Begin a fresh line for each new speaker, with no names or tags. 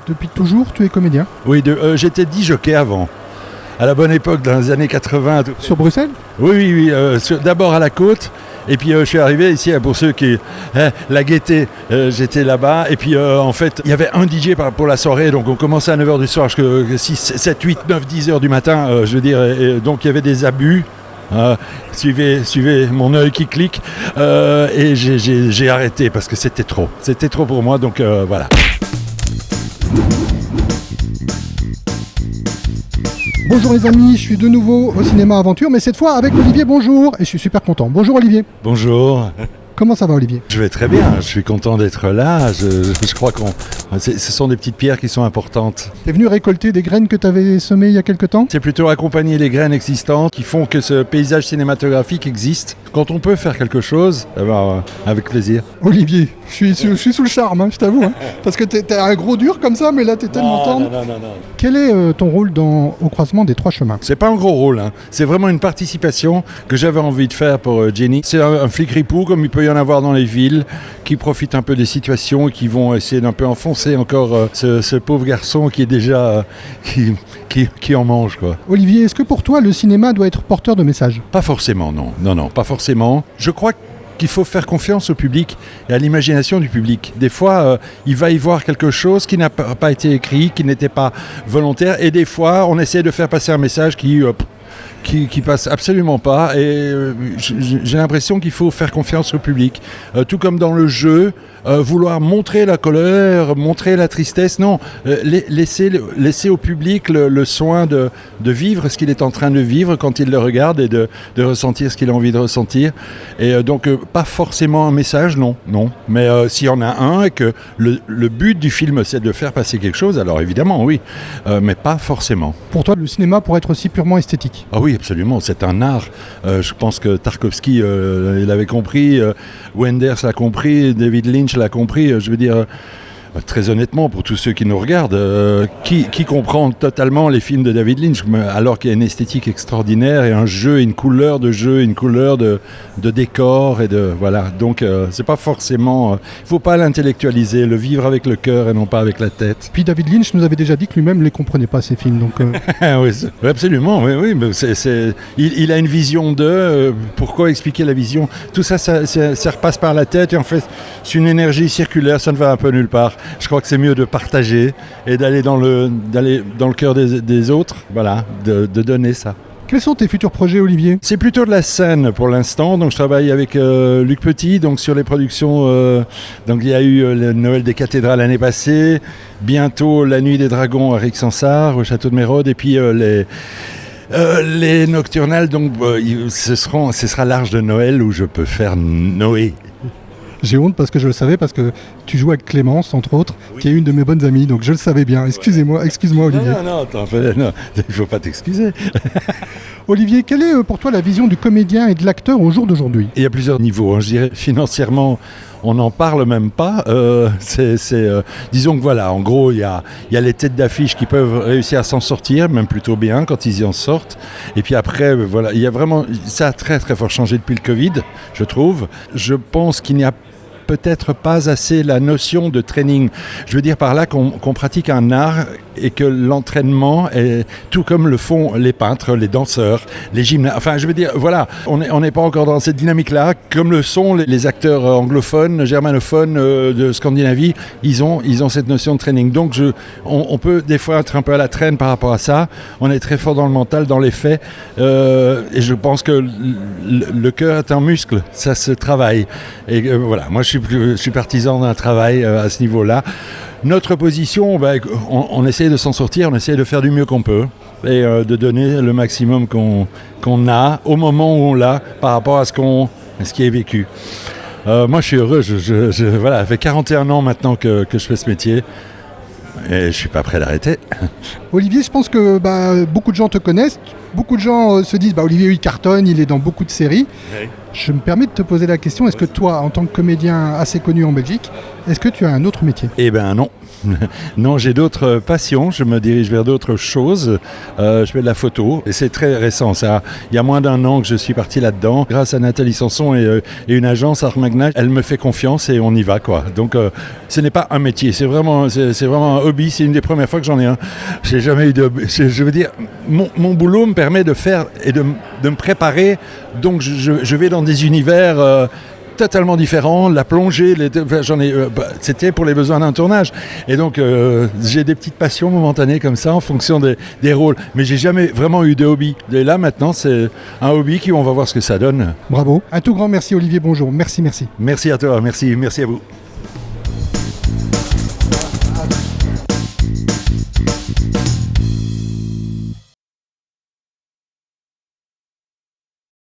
Depuis toujours, tu es comédien?
Oui, j'étais disjockey avant. À la bonne époque, dans les années 80.
Sur Bruxelles?
Oui, d'abord à la côte. Et puis je suis arrivé ici, pour ceux qui... la gaieté, j'étais là-bas. Et puis en fait, il y avait un DJ pour la soirée. Donc on commençait à 9h du soir jusqu'à 6, 7, 8, 9, 10h du matin. Je veux dire, donc il y avait des abus. Suivez mon œil qui clique. Et j'ai arrêté parce que c'était trop. C'était trop pour moi, donc voilà.
Bonjour les amis, je suis de nouveau au Cinéma Aventure, mais cette fois avec Olivier, bonjour, et je suis super content. Bonjour Olivier.
Bonjour.
Comment ça va Olivier?
Je vais très bien, je suis content d'être là, je crois que ce sont des petites pierres qui sont importantes.
T'es venu récolter des graines que t'avais semées il y a quelque temps?
C'est plutôt accompagner les graines existantes qui font que ce paysage cinématographique existe. Quand on peut faire quelque chose, avec plaisir.
Olivier, je suis sous le charme, je t'avoue, parce que t'es un gros dur comme ça, mais là t'es tellement tendre.
Non.
Quel est ton rôle au croisement des trois chemins?
C'est pas un gros rôle, c'est vraiment une participation que j'avais envie de faire pour Jenny. C'est un flic ripou comme il peut y en avoir dans les villes, qui profitent un peu des situations et qui vont essayer d'un peu enfoncer encore ce pauvre garçon qui est déjà... qui en mange, quoi.
Olivier, est-ce que pour toi le cinéma doit être porteur de messages?
Pas forcément, non, pas forcément. Je crois qu'il faut faire confiance au public et à l'imagination du public. Des fois, il va y voir quelque chose qui n'a pas été écrit, qui n'était pas volontaire, et des fois, on essaie de faire passer un message qui passe absolument pas, et j'ai l'impression qu'il faut faire confiance au public. Tout comme dans le jeu, vouloir montrer la colère, montrer la tristesse, non, laisser au public le soin de vivre ce qu'il est en train de vivre quand il le regarde et de ressentir ce qu'il a envie de ressentir. Et donc pas forcément un message, non. Mais s'il y en a un et que le but du film c'est de faire passer quelque chose, alors évidemment oui, mais pas forcément.
Pour toi le cinéma pourrait être aussi purement esthétique?
Ah oui, absolument, c'est un art. Je pense que Tarkovsky l'avait compris, Wenders l'a compris, David Lynch l'a compris. Je veux dire, très honnêtement, pour tous ceux qui nous regardent, qui comprend totalement les films de David Lynch, alors qu'il y a une esthétique extraordinaire et un jeu, une couleur de jeu, une couleur de décor et de voilà. Donc c'est pas forcément, il faut pas l'intellectualiser, le vivre avec le cœur et non pas avec la tête.
Puis David Lynch nous avait déjà dit que lui-même ne les comprenait pas ces films, donc.
Oui, absolument, oui, mais il a une vision pourquoi expliquer la vision? Tout ça repasse par la tête et en fait c'est une énergie circulaire, ça ne va un peu nulle part. Je crois que c'est mieux de partager et d'aller dans le cœur des autres, voilà, de donner ça.
Quels sont tes futurs projets, Olivier?
C'est plutôt de la scène pour l'instant, donc je travaille avec Luc Petit, donc sur les productions. Donc il y a eu le Noël des cathédrales l'année passée, bientôt la Nuit des dragons à Rixensart, au château de Mérode, et puis les nocturnales, donc ce sera l'Arche de Noël où je peux faire Noé.
J'ai honte parce que je le savais, parce que tu joues avec Clémence, entre autres, oui, qui est une de mes bonnes amies, donc je le savais bien. Excuse-moi Olivier.
Non, il ne faut pas t'excuser.
Olivier, quelle est pour toi la vision du comédien et de l'acteur au jour d'aujourd'hui?
Il y a plusieurs niveaux, je dirais financièrement. On n'en parle même pas. Disons que voilà, en gros, il y a les têtes d'affiche qui peuvent réussir à s'en sortir, même plutôt bien quand ils y en sortent. Et puis après, voilà, il y a vraiment, ça a très très fort changé depuis le Covid, je trouve. Je pense qu'il n'y a peut-être pas assez la notion de training. Je veux dire par là qu'on pratique un art et que l'entraînement est tout comme le font les peintres, les danseurs, les gymnastes. Enfin, je veux dire, voilà, on n'est pas encore dans cette dynamique-là, comme le sont les acteurs anglophones, germanophones de Scandinavie. Ils ont cette notion de training. Donc, on peut des fois être un peu à la traîne par rapport à ça. On est très fort dans le mental, dans les faits. Et je pense que le cœur est un muscle. Ça se travaille. Et voilà, moi, je suis partisan d'un travail à ce niveau-là. Notre position, on essaie de s'en sortir, on essaie de faire du mieux qu'on peut et de donner le maximum qu'on a au moment où on l'a par rapport à ce qui est vécu. Moi, je suis heureux. Voilà, ça fait 41 ans maintenant que je fais ce métier. Et je ne suis pas prêt d'arrêter.
Olivier, je pense que beaucoup de gens te connaissent. Beaucoup de gens se disent Olivier, il cartonne, il est dans beaucoup de séries. Oui. Je me permets de te poser la question, est-ce que toi, en tant que comédien assez connu en Belgique, est-ce que tu as un autre métier?
Eh bien non. Non, j'ai d'autres passions, je me dirige vers d'autres choses. Je fais de la photo et c'est très récent. Ça, il y a moins d'un an que je suis parti là-dedans. Grâce à Nathalie Sanson et une agence Armagnac, elle me fait confiance et on y va, quoi. Donc ce n'est pas un métier, c'est vraiment un hobby. C'est une des premières fois que j'en ai un. J'ai jamais eu de... Je veux dire, mon boulot me permet de faire et de me préparer. Donc je vais dans des univers... totalement différent, la plongée, c'était pour les besoins d'un tournage. Et donc, j'ai des petites passions momentanées comme ça en fonction des rôles. Mais j'ai jamais vraiment eu de hobby. Et là, maintenant, c'est un hobby on va voir ce que ça donne.
Bravo. Un tout grand merci, Olivier Bonjour. Merci.
Merci à toi, merci à vous.